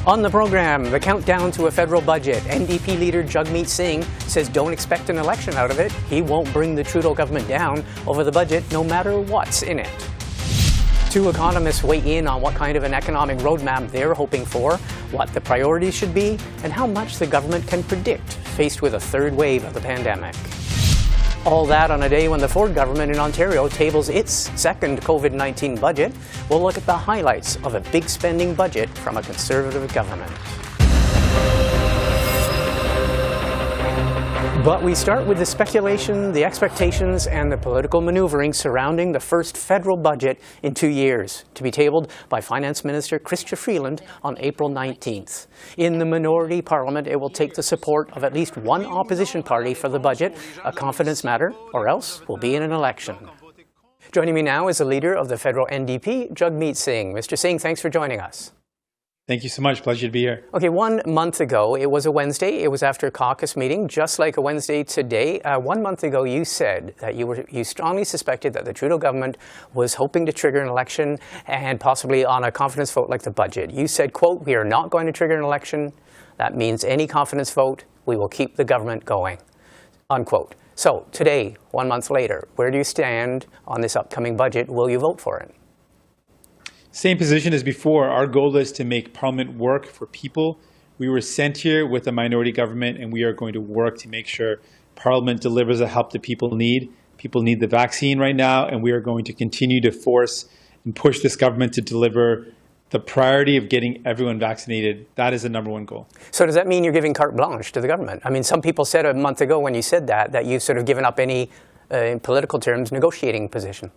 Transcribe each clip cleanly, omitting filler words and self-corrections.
On the program, the countdown to a federal budget. NDP Leader Jagmeet Singh says don't expect an election out of it. He won't bring the Trudeau government down over the budget no matter what's in it. Two economists weigh in on what kind of an economic roadmap they're hoping for, what the priorities should be, and how much the government can predict faced with a third wave of the pandemic. All that on a day when the Ford government in Ontario tables its second COVID-19 budget. We'll look at the highlights of a big spending budget from a Conservative government. But we start with the speculation, the expectations, and the political maneuvering surrounding the first federal budget in 2 years, to be tabled by Finance Minister Chrystia Freeland on April 19th. In the minority parliament, it will take the support of at least one opposition party for the budget, a confidence matter, or else we'll be in an election. Joining me now is the leader of the federal NDP, Jagmeet Singh. Mr. Singh, thanks for joining us. Thank you so much. Pleasure to be here. Okay, 1 month ago, it was a Wednesday. It was after a caucus meeting, just like a Wednesday today. 1 month ago, you said that you strongly suspected that the Trudeau government was hoping to trigger an election and possibly on a confidence vote like the budget. You said, quote, "We are not going to trigger an election. That means any confidence vote, we will keep the government going," unquote. So today, 1 month later, where do you stand on this upcoming budget? Will you vote for it? Same position as before. Our goal is to make Parliament work for people. We were sent here with a minority government, and we are going to work to make sure Parliament delivers the help that people need. People need the vaccine right now, and we are going to continue to force and push this government to deliver the priority of getting everyone vaccinated. That is the number one goal. So does that mean you're giving carte blanche to the government? I mean, some people said a month ago when you said that you've sort of given up any, in political terms, negotiating position.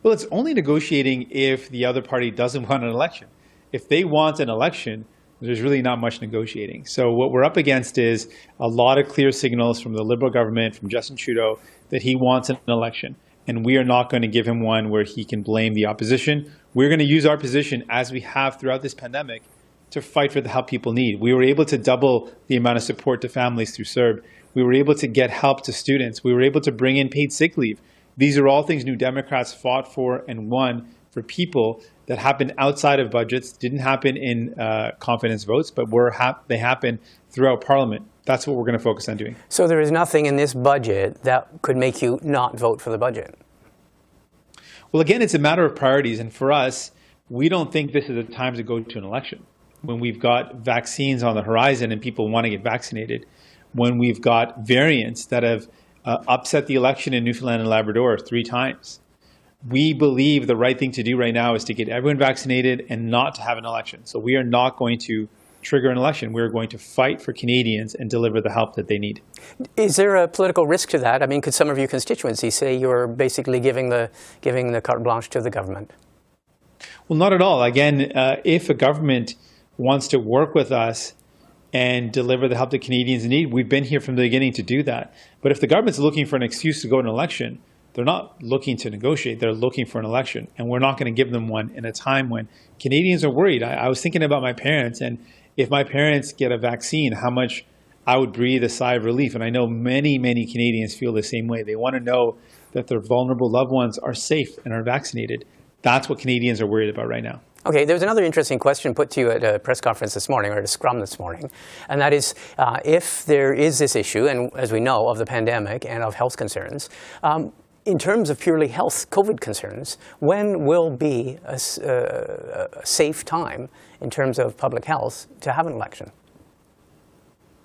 Well, it's only negotiating if the other party doesn't want an election. If they want an election, there's really not much negotiating. So what we're up against is a lot of clear signals from the Liberal government, from Justin Trudeau, that he wants an election. And we are not going to give him one where he can blame the opposition. We're going to use our position, as we have throughout this pandemic, to fight for the help people need. We were able to double the amount of support to families through CERB. We were able to get help to students. We were able to bring in paid sick leave. These are all things New Democrats fought for and won for people that happened outside of budgets, didn't happen in confidence votes, but they happened throughout Parliament. That's what we're going to focus on doing. So there is nothing in this budget that could make you not vote for the budget? Well, again, it's a matter of priorities. And for us, we don't think this is the time to go to an election. When we've got vaccines on the horizon and people want to get vaccinated, when we've got variants that have upset the election in Newfoundland and Labrador 3 times. We believe the right thing to do right now is to get everyone vaccinated and not to have an election. So we are not going to trigger an election. We're going to fight for Canadians and deliver the help that they need. Is there a political risk to that? I mean, could some of your constituencies say you're basically giving the carte blanche to the government? Well, not at all. Again, if a government wants to work with us and deliver the help that Canadians need, we've been here from the beginning to do that. But if the government's looking for an excuse to go to an election, they're not looking to negotiate, they're looking for an election. And we're not going to give them one in a time when Canadians are worried. I was thinking about my parents, and if my parents get a vaccine, how much I would breathe a sigh of relief. And I know many, many Canadians feel the same way. They want to know that their vulnerable loved ones are safe and are vaccinated. That's what Canadians are worried about right now. Okay, there was another interesting question put to you at a press conference this morning, or at a scrum this morning, and that is if there is this issue, and as we know, of the pandemic and of health concerns, in terms of purely health COVID concerns, when will be a safe time in terms of public health to have an election?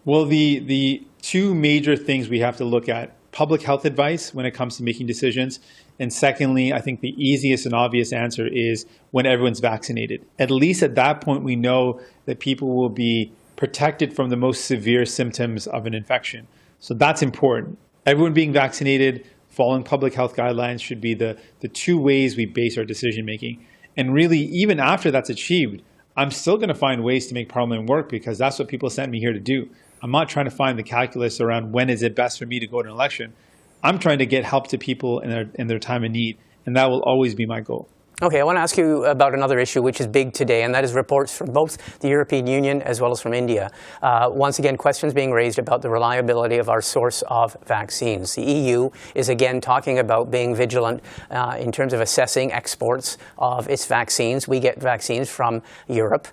Well, the 2 major things we have to look at: public health advice when it comes to making decisions. And secondly, I think the easiest and obvious answer is when everyone's vaccinated. At least at that point, we know that people will be protected from the most severe symptoms of an infection. So that's important. Everyone being vaccinated, following public health guidelines should be the 2 ways we base our decision making. And really, even after that's achieved, I'm still going to find ways to make Parliament work, because that's what people sent me here to do. I'm not trying to find the calculus around when is it best for me to go to an election. I'm trying to get help to people in their time of need, and that will always be my goal. Okay, I want to ask you about another issue which is big today, and that is reports from both the European Union as well as from India. Once again, questions being raised about the reliability of our source of vaccines. The EU is again talking about being vigilant in terms of assessing exports of its vaccines. We get vaccines from Europe,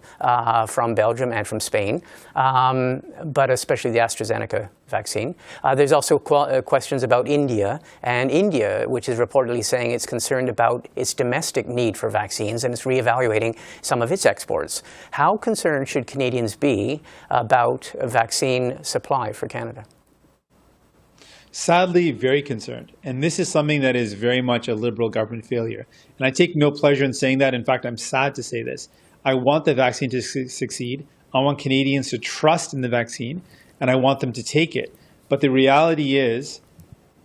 from Belgium and from Spain, but especially the AstraZeneca vaccine. There's also questions about India, and India, which is reportedly saying it's concerned about its domestic need for vaccines and it's reevaluating some of its exports. How concerned should Canadians be about vaccine supply for Canada? Sadly, very concerned. And this is something that is very much a Liberal government failure. And I take no pleasure in saying that. In fact, I'm sad to say this. I want the vaccine to succeed. I want Canadians to trust in the vaccine, and I want them to take it. But the reality is,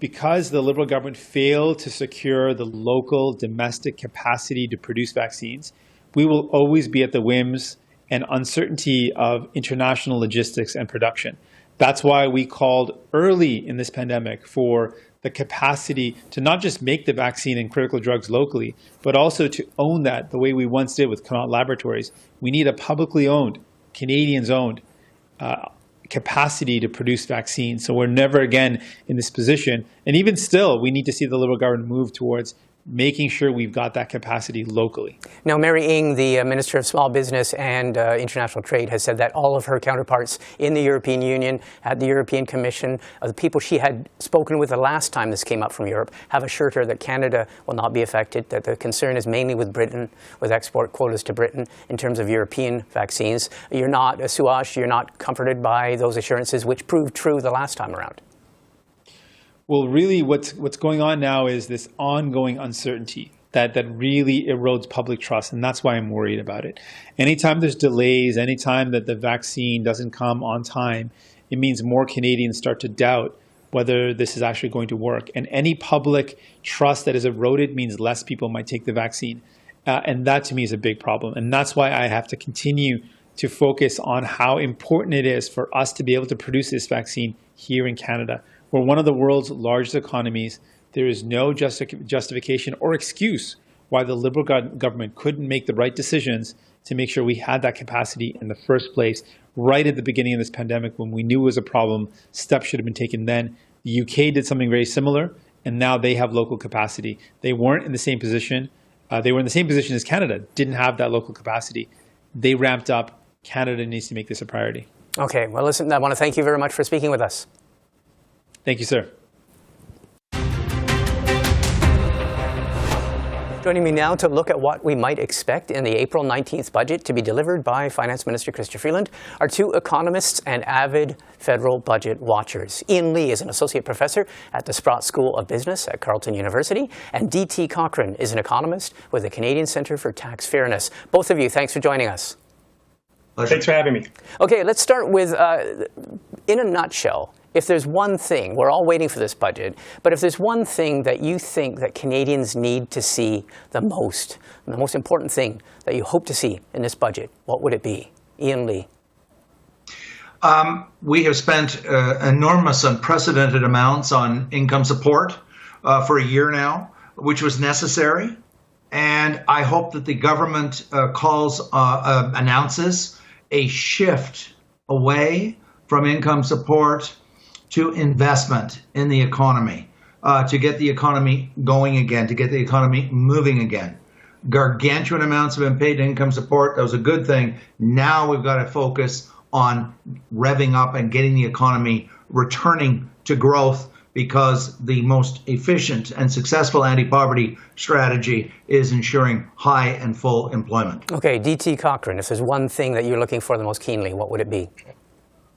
because the Liberal government failed to secure the local domestic capacity to produce vaccines, we will always be at the whims and uncertainty of international logistics and production. That's why we called early in this pandemic for the capacity to not just make the vaccine and critical drugs locally, but also to own that the way we once did with Connaught Laboratories. We need a publicly owned, Canadians-owned capacity to produce vaccines. So we're never again in this position. And even still, we need to see the Liberal government move towards making sure we've got that capacity locally. Now, Mary Ng, the Minister of Small Business and International Trade, has said that all of her counterparts in the European Union, at the European Commission, the people she had spoken with the last time this came up from Europe, have assured her that Canada will not be affected, that the concern is mainly with Britain, with export quotas to Britain in terms of European vaccines. You're not, Suash, you're not comforted by those assurances, which proved true the last time around. Well, really what's going on now is this ongoing uncertainty that really erodes public trust, and that's why I'm worried about it. Anytime there's delays, anytime that the vaccine doesn't come on time, it means more Canadians start to doubt whether this is actually going to work. And any public trust that is eroded means less people might take the vaccine. And that to me is a big problem. And that's why I have to continue to focus on how important it is for us to be able to produce this vaccine here in Canada. We're one of the world's largest economies. There is no justification or excuse why the Liberal government couldn't make the right decisions to make sure we had that capacity in the first place. Right at the beginning of this pandemic, when we knew it was a problem, steps should have been taken then. The UK did something very similar, and now they have local capacity. They weren't in the same position. They were in the same position as Canada, didn't have that local capacity. They ramped up. Canada needs to make this a priority. Okay, well, listen, I want to thank you very much for speaking with us. Thank you, sir. Joining me now to look at what we might expect in the April 19th budget to be delivered by Finance Minister Chrystia Freeland are two economists and avid federal budget watchers. Ian Lee is an associate professor at the Sprott School of Business at Carleton University, and D.T. Cochrane is an economist with the Canadian Centre for Tax Fairness. Both of you, thanks for joining us. Pleasure. Thanks for having me. Okay, let's start with, in a nutshell, if there's one thing, we're all waiting for this budget, but if there's one thing that you think that Canadians need to see the most important thing that you hope to see in this budget, what would it be? Ian Lee. We have spent enormous, unprecedented amounts on income support for a year now, which was necessary. And I hope that the government announces a shift away from income support to investment in the economy, to get the economy going again, to get the economy moving again. Gargantuan amounts have been paid income support. That was a good thing. Now we've got to focus on revving up and getting the economy returning to growth, because the most efficient and successful anti-poverty strategy is ensuring high and full employment. Okay, D.T. Cochrane, if there's one thing that you're looking for the most keenly, what would it be?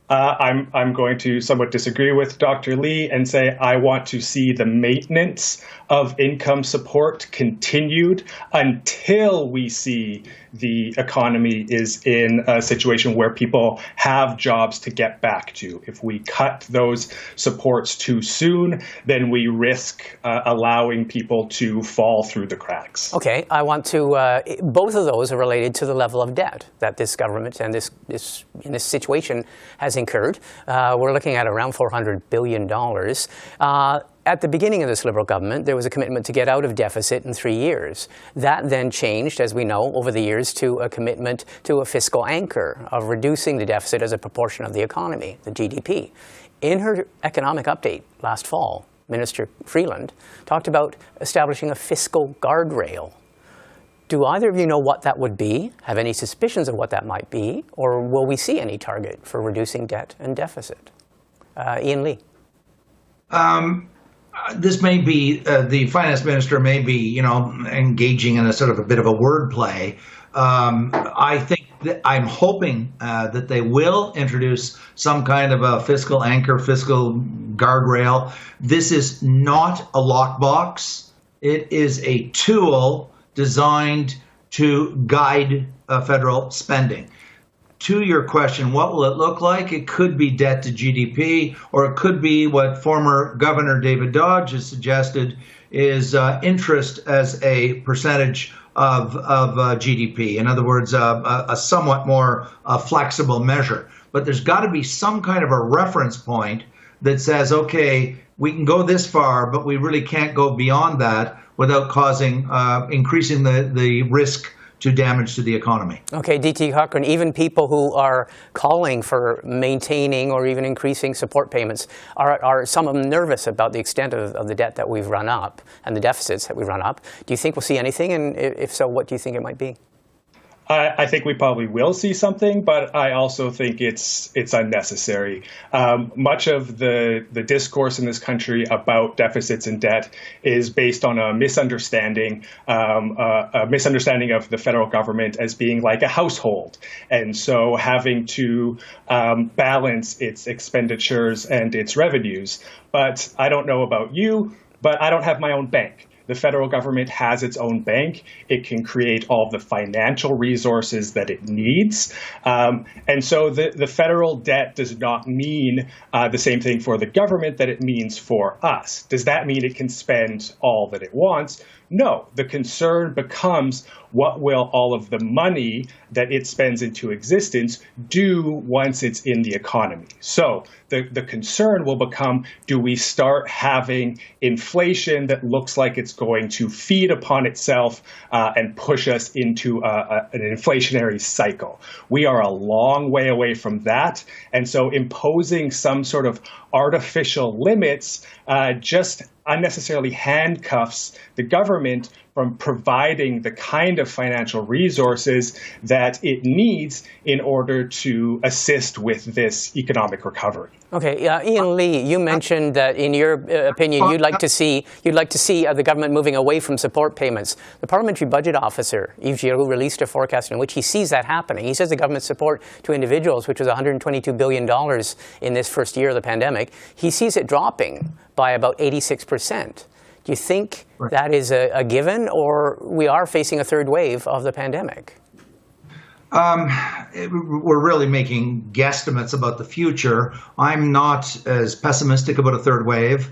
I'm going to somewhat disagree with Dr. Lee and say I want to see the maintenance of income support continued until we see the economy is in a situation where people have jobs to get back to. If we cut those supports too soon, then we risk allowing people to fall through the cracks. Okay, I want to, both of those are related to the level of debt that this government and this in this situation has incurred. We're looking at around $400 billion. at the beginning of this Liberal government, there was a commitment to get out of deficit in 3 years. That then changed, as we know, over the years to a commitment to a fiscal anchor of reducing the deficit as a proportion of the economy, the GDP. In her economic update last fall, Minister Freeland talked about establishing a fiscal guardrail. Do either of you know what that would be, have any suspicions of what that might be, or will we see any target for reducing debt and deficit? Ian Lee. This may be, the finance minister may be, engaging in a sort of a bit of a wordplay. I think that I'm hoping that they will introduce some kind of a fiscal anchor, fiscal guardrail. This is not a lockbox. It is a tool designed to guide federal spending. To your question, what will it look like? It could be debt to GDP, or it could be what former Governor David Dodge has suggested is interest as a percentage of GDP. In other words, a somewhat more flexible measure. But there's got to be some kind of a reference point that says, okay, we can go this far, but we really can't go beyond that without causing, increasing the risk to damage to the economy. Okay, DT Cochrane, even people who are calling for maintaining or even increasing support payments, are some of them nervous about the extent of the debt that we've run up and the deficits that we've run up? Do you think we'll see anything? And if so, what do you think it might be? I think we probably will see something, but I also think it's unnecessary. Much of the discourse in this country about deficits and debt is based on a misunderstanding of the federal government as being like a household, and so having to balance its expenditures and its revenues. But I don't know about you, but I don't have my own bank. The federal government has its own bank. It can create all the financial resources that it needs. And so the federal debt does not mean the same thing for the government that it means for us. Does that mean it can spend all that it wants? No. The concern becomes, what will all of the money that it spends into existence do once it's in the economy? So the concern will become, do we start having inflation that looks like it's going to feed upon itself and push us into an inflationary cycle? We are a long way away from that. And so imposing some sort of artificial limits just unnecessarily handcuffs the government from providing the kind of financial resources that it needs in order to assist with this economic recovery. Okay, Ian Lee, you mentioned that in your opinion, you'd like to see the government moving away from support payments. The Parliamentary Budget Officer, Yves Giroux, released a forecast in which he sees that happening. He says the government support to individuals, which was $122 billion in this first year of the pandemic, he sees it dropping by about 86%. Do you think that is a given, or we are facing a third wave of the pandemic? We're really making guesstimates about the future. I'm not as pessimistic about a third wave.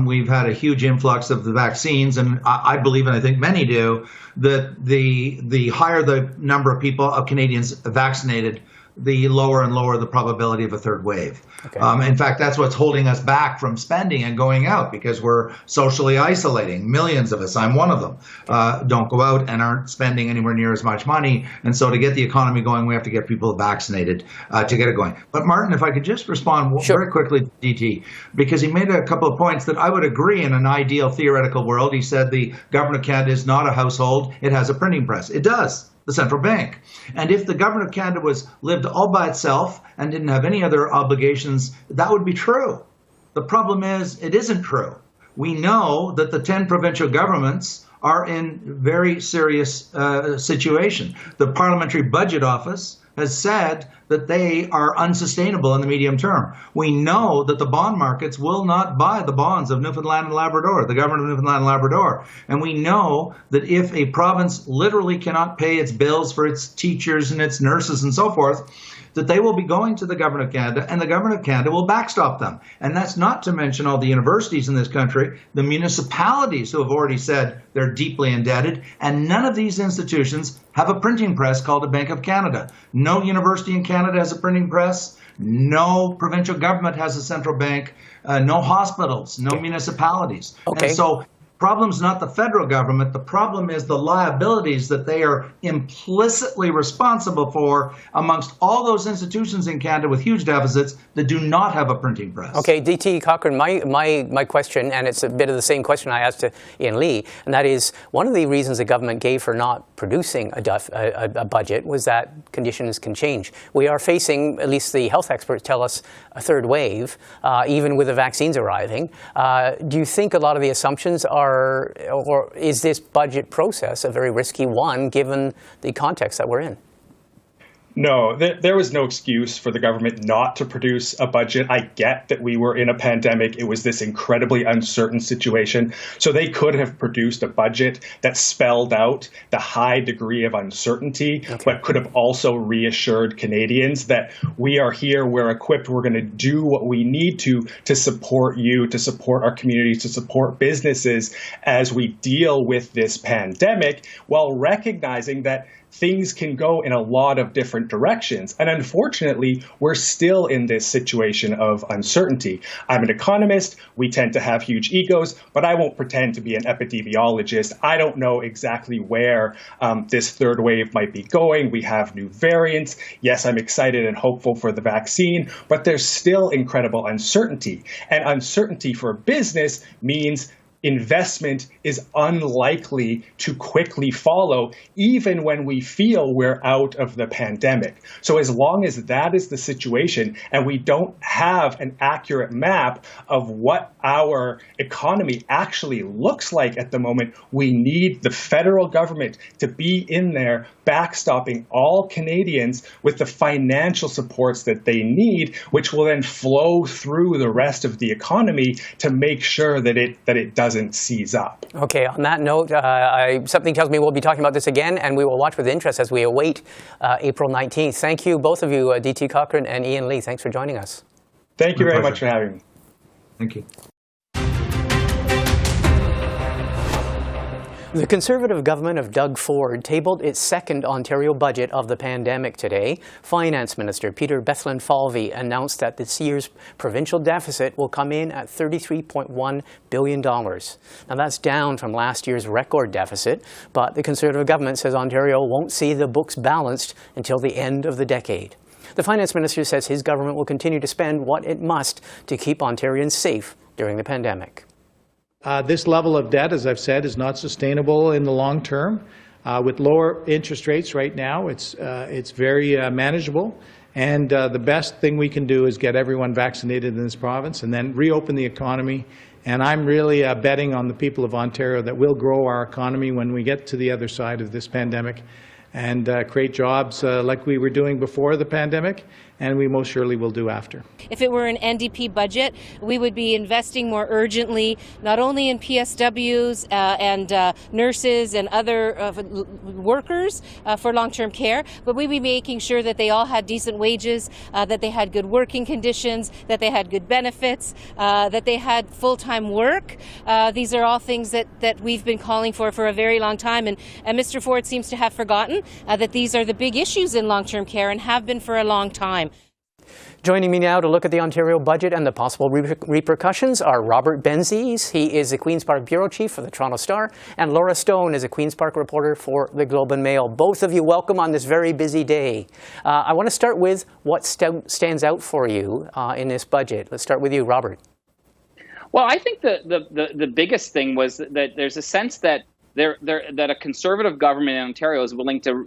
We've had a huge influx of the vaccines, and I believe, and I think many do, that the higher the number of people, of Canadians vaccinated, the lower and lower the probability of a third wave. Okay. In fact, that's what's holding us back from spending and going out, because we're socially isolating. Millions of us, I'm one of them, don't go out and aren't spending anywhere near as much money. And so to get the economy going, we have to get people vaccinated to get it going. But Martin, if I could just respond very quickly to DT, because he made a couple of points that I would agree in an ideal theoretical world. He said the government of Canada is not a household. It has a printing press. It does. The central bank. And if the government of Canada lived all by itself and didn't have any other obligations, that would be true. The problem is it isn't true. We know that the 10 provincial governments are in very serious situation. The Parliamentary Budget Office has said that they are unsustainable in the medium term. We know that the bond markets will not buy the bonds of Newfoundland and Labrador, the government of Newfoundland and Labrador. And we know that if a province literally cannot pay its bills for its teachers and its nurses and so forth, that they will be going to the government of Canada, and the government of Canada will backstop them. And that's not to mention all the universities in this country, the municipalities who have already said they're deeply indebted, and none of these institutions have a printing press called a Bank of Canada. No university in Canada has a printing press. No provincial government has a central bank, no hospitals, no municipalities. Okay. And so problem's not the federal government. The problem is the liabilities that they are implicitly responsible for amongst all those institutions in Canada with huge deficits that do not have a printing press. Okay, DT Cochrane, my question, and it's a bit of the same question I asked to Ian Lee, and that is one of the reasons the government gave for not producing a budget was that conditions can change. We are facing, at least the health experts tell us, a third wave, even with the vaccines arriving. Do you think a lot of the assumptions are, or is this budget process a very risky one given the context that we're in? No, there was no excuse for the government not to produce a budget. I get that we were in a pandemic. It was this incredibly uncertain situation. So they could have produced a budget that spelled out the high degree of uncertainty, but could have also reassured Canadians that we are here, we're equipped, we're going to do what we need to support you, to support our communities, to support businesses as we deal with this pandemic, while recognizing that things can go in a lot of different directions. And unfortunately, we're still in this situation of uncertainty. I'm an economist. We tend to have huge egos, but I won't pretend to be an epidemiologist. I don't know exactly where this third wave might be going. We have new variants. Yes, I'm excited and hopeful for the vaccine, but there's still incredible uncertainty. And uncertainty for business means investment is unlikely to quickly follow, even when we feel we're out of the pandemic. So as long as that is the situation and we don't have an accurate map of what our economy actually looks like at the moment, we need the federal government to be in there backstopping all Canadians with the financial supports that they need, which will then flow through the rest of the economy to make sure that it doesn't seize up. Okay, on that note, something tells me we'll be talking about this again, and we will watch with interest as we await April 19th. Thank you, both of you, DT Cochrane and Ian Lee. Thanks for joining us. Thank you very much for having me. Thank you. The Conservative government of Doug Ford tabled its second Ontario budget of the pandemic today. Finance Minister Peter Bethlenfalvy announced that this year's provincial deficit will come in at $33.1 billion. Now that's down from last year's record deficit, but the Conservative government says Ontario won't see the books balanced until the end of the decade. The Finance Minister says his government will continue to spend what it must to keep Ontarians safe during the pandemic. This level of debt, as I've said, is not sustainable in the long term. With lower interest rates right now, it's very manageable. And the best thing we can do is get everyone vaccinated in this province and then reopen the economy. And I'm really betting on the people of Ontario that we'll grow our economy when we get to the other side of this pandemic and create jobs like we were doing before the pandemic, and we most surely will do after. If it were an NDP budget, we would be investing more urgently, not only in PSWs and nurses and other workers for long-term care, but we'd be making sure that they all had decent wages, that they had good working conditions, that they had good benefits, that they had full-time work. These are all things that we've been calling for a very long time, and Mr. Ford seems to have forgotten that these are the big issues in long-term care and have been for a long time. Joining me now to look at the Ontario budget and the possible repercussions are Robert Benzie. He is the Queen's Park Bureau Chief for the Toronto Star, and Laura Stone is a Queen's Park reporter for the Globe and Mail. Both of you, welcome on this very busy day. I want to start with what stands out for you in this budget. Let's start with you, Robert. Well, I think the biggest thing was that there's a sense that that a Conservative government in Ontario is willing to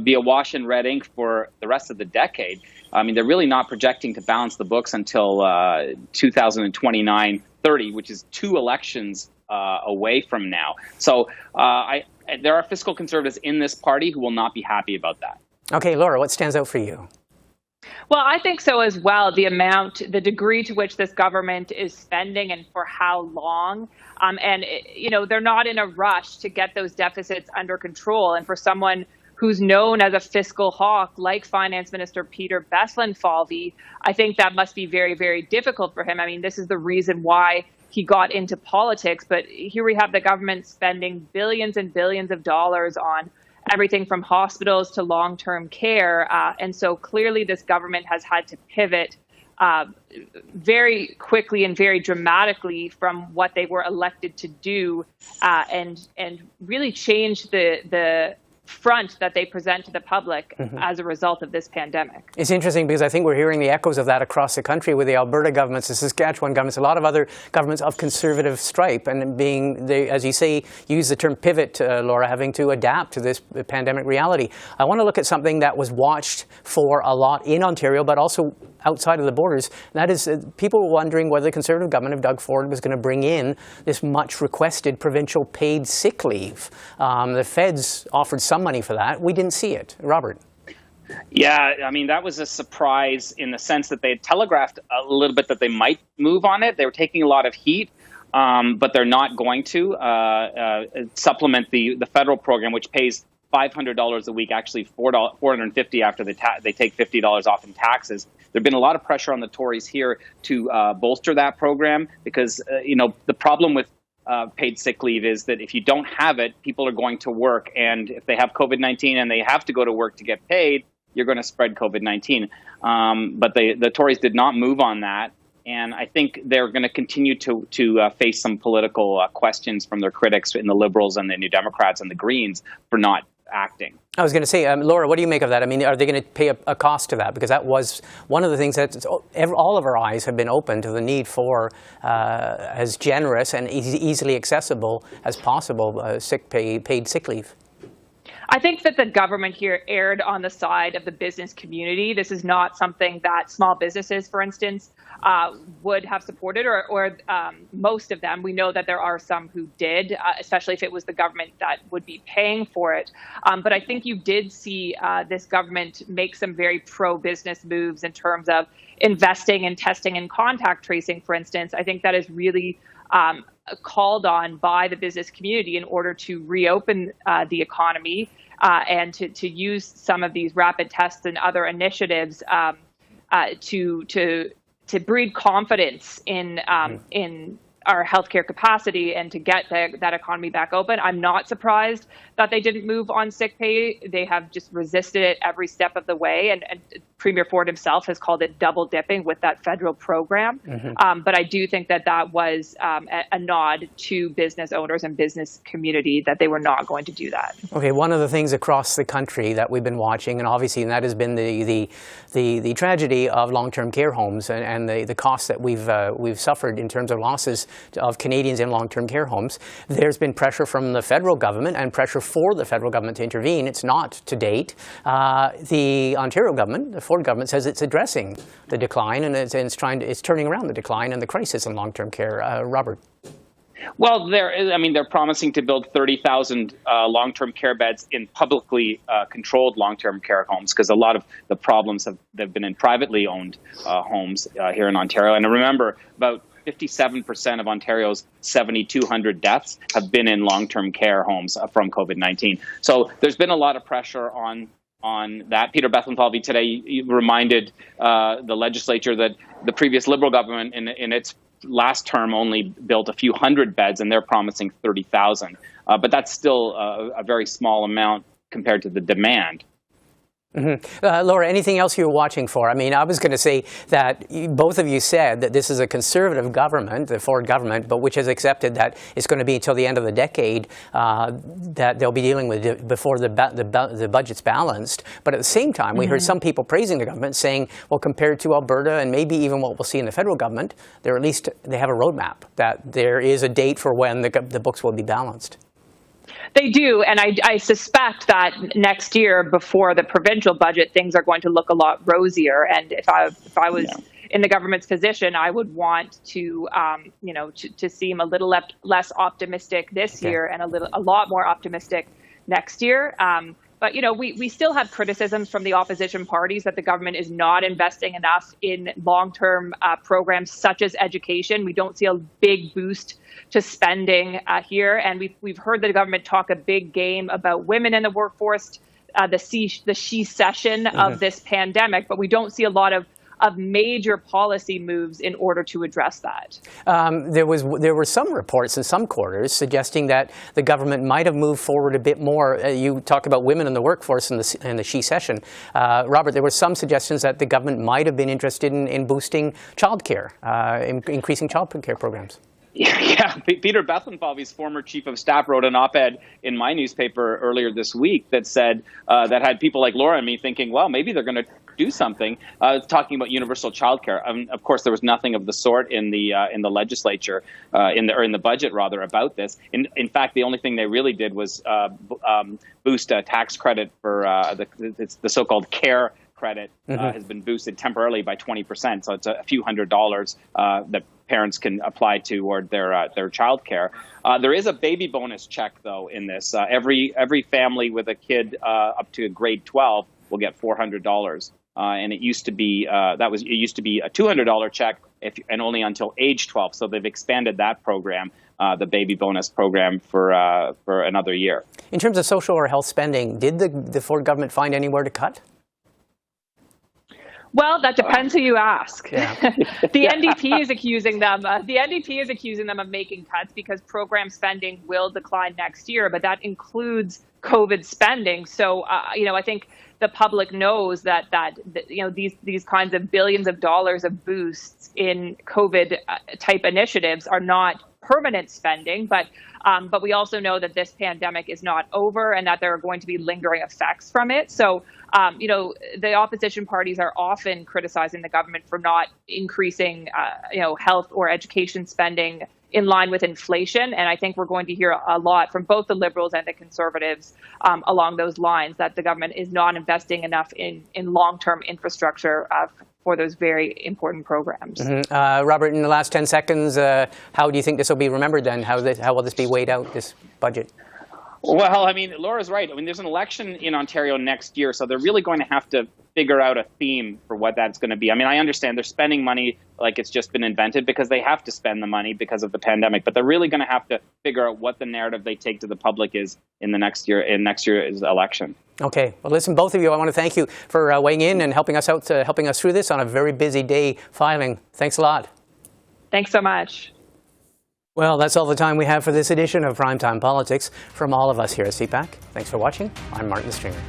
be awash in red ink for the rest of the decade. I mean, they're really not projecting to balance the books until 2029-30, which is 2 elections away from now. So there are fiscal Conservatives in this party who will not be happy about that. Okay, Laura, what stands out for you? Well, I think so as well. The degree to which this government is spending and for how long. They're not in a rush to get those deficits under control. And for someone who's known as a fiscal hawk, like Finance Minister Peter Bethlenfalvy, I think that must be very, very difficult for him. I mean, this is the reason why he got into politics. But here we have the government spending billions and billions of dollars on everything from hospitals to long-term care. And so clearly this government has had to pivot very quickly and very dramatically from what they were elected to do, and really change the front that they present to the public as a result of this pandemic. It's interesting because I think we're hearing the echoes of that across the country with the Alberta governments, the Saskatchewan governments, a lot of other governments of conservative stripe, and being, they, as you say, use the term pivot, Laura, having to adapt to this pandemic reality. I want to look at something that was watched for a lot in Ontario, but also outside of the borders. And that is, people were wondering whether the Conservative government of Doug Ford was going to bring in this much requested provincial paid sick leave. The feds offered some money for that. We didn't see it. Robert. Yeah, I mean, that was a surprise in the sense that they had telegraphed a little bit that they might move on it. They were taking a lot of heat, but they're not going to supplement the federal program, which pays $500 a week, actually $450 after they take $50 off in taxes. There's been a lot of pressure on the Tories here to bolster that program because, the problem with paid sick leave is that if you don't have it, people are going to work. And if they have COVID-19 and they have to go to work to get paid, you're going to spread COVID-19. But the Tories did not move on that. And I think they're going to continue to face some political questions from their critics in the Liberals and the New Democrats and the Greens for not acting. I was going to say, Laura, what do you make of that? I mean, are they going to pay a cost to that? Because that was one of the things that all of our eyes have been open to the need for as generous and easily accessible as possible paid sick leave. I think that the government here erred on the side of the business community. This is not something that small businesses, for instance, would have supported, or most of them. We know that there are some who did, especially if it was the government that would be paying for it. But I think you did see this government make some very pro-business moves in terms of investing in testing and contact tracing, for instance. I think that is really called on by the business community in order to reopen the economy and to use some of these rapid tests and other initiatives to breed confidence in our healthcare capacity and to get that economy back open. I'm not surprised that they didn't move on sick pay. They have just resisted it every step of the way. And Premier Ford himself has called it double dipping with that federal program. But I do think that was a nod to business owners and business community that they were not going to do that. Okay, one of the things across the country that we've been watching, and obviously that has been the tragedy of long-term care homes and the costs that we've suffered in terms of losses of Canadians in long-term care homes. There's been pressure from the federal government and pressure for the federal government to intervene. It's not to date. The Ontario government, the Ford government, says it's addressing the decline and it's turning around the decline and the crisis in long-term care. Robert. Well, they're promising to build 30,000 long-term care beds in publicly controlled long-term care homes because a lot of the problems they've been in privately owned homes here in Ontario. And remember, about 57% of Ontario's 7,200 deaths have been in long-term care homes from COVID-19. So there's been a lot of pressure on that. Peter Bethlenfalvy today reminded the legislature that the previous Liberal government in its last term only built a few hundred beds, and they're promising 30,000. But that's still a very small amount compared to the demand. Laura, anything else you were watching for? I mean, I was going to say that both of you said that this is a conservative government, the Ford government, but which has accepted that it's going to be until the end of the decade that they'll be dealing with it before the budget's balanced. But at the same time, we heard some people praising the government, saying, well, compared to Alberta and maybe even what we'll see in the federal government, they have a roadmap, that there is a date for when the books will be balanced. They do, and I suspect that next year, before the provincial budget, things are going to look a lot rosier. And if I was in the government's position, I would want to seem a little less optimistic this year and a lot more optimistic next year. But we still have criticisms from the opposition parties that the government is not investing enough in long-term programs such as education. We don't see a big boost to spending here, and we've heard the government talk a big game about women in the workforce, the she session of this pandemic, but we don't see a lot of of major policy moves in order to address that. There were some reports in some quarters suggesting that the government might have moved forward a bit more. You talked about women in the workforce in the She Session. Robert, there were some suggestions that the government might have been interested in boosting childcare, increasing childcare programs. Yeah, Peter Bethlenfalvey's his former chief of staff, wrote an op-ed in my newspaper earlier this week that said that had people like Laura and me thinking, well, maybe they're going to do something, talking about universal childcare. Of course, there was nothing of the sort in the legislature, in the budget rather, about this. In fact, the only thing they really did was boost a tax credit for the so-called CARE credit has been boosted temporarily by 20%. So it's a few $100s that parents can apply toward their child care. There is a baby bonus check, though, in this. Every family with a kid up to grade 12 will get $400. And it used to be a $200 check and only until age 12. So they've expanded that program, the baby bonus program, for another year. In terms of social or health spending, did the Ford government find anywhere to cut? Well, that depends who you ask. Yeah. The NDP is accusing them. The NDP is accusing them of making cuts because program spending will decline next year, but that includes COVID spending. So, I think the public knows that these kinds of billions of dollars of boosts in COVID type initiatives are not permanent spending, but we also know that this pandemic is not over and that there are going to be lingering effects from it. So, the opposition parties are often criticizing the government for not increasing, health or education spending in line with inflation. And I think we're going to hear a lot from both the Liberals and the Conservatives along those lines, that the government is not investing enough in long-term infrastructure for those very important programs. Mm-hmm. Robert, in the last 10 seconds, how do you think this will be remembered then? How will this be weighed out, this budget? Well, Laura's right. There's an election in Ontario next year, so they're really going to have to figure out a theme for what that's going to be. I understand they're spending money like it's just been invented because they have to spend the money because of the pandemic, but they're really going to have to figure out what the narrative they take to the public is in next year's election. Okay. Well, listen, both of you, I want to thank you for weighing in and helping us out, helping us through this on a very busy day filing. Thanks a lot. Thanks so much. Well, that's all the time we have for this edition of Primetime Politics. From all of us here at CPAC, thanks for watching. I'm Martin Stringer.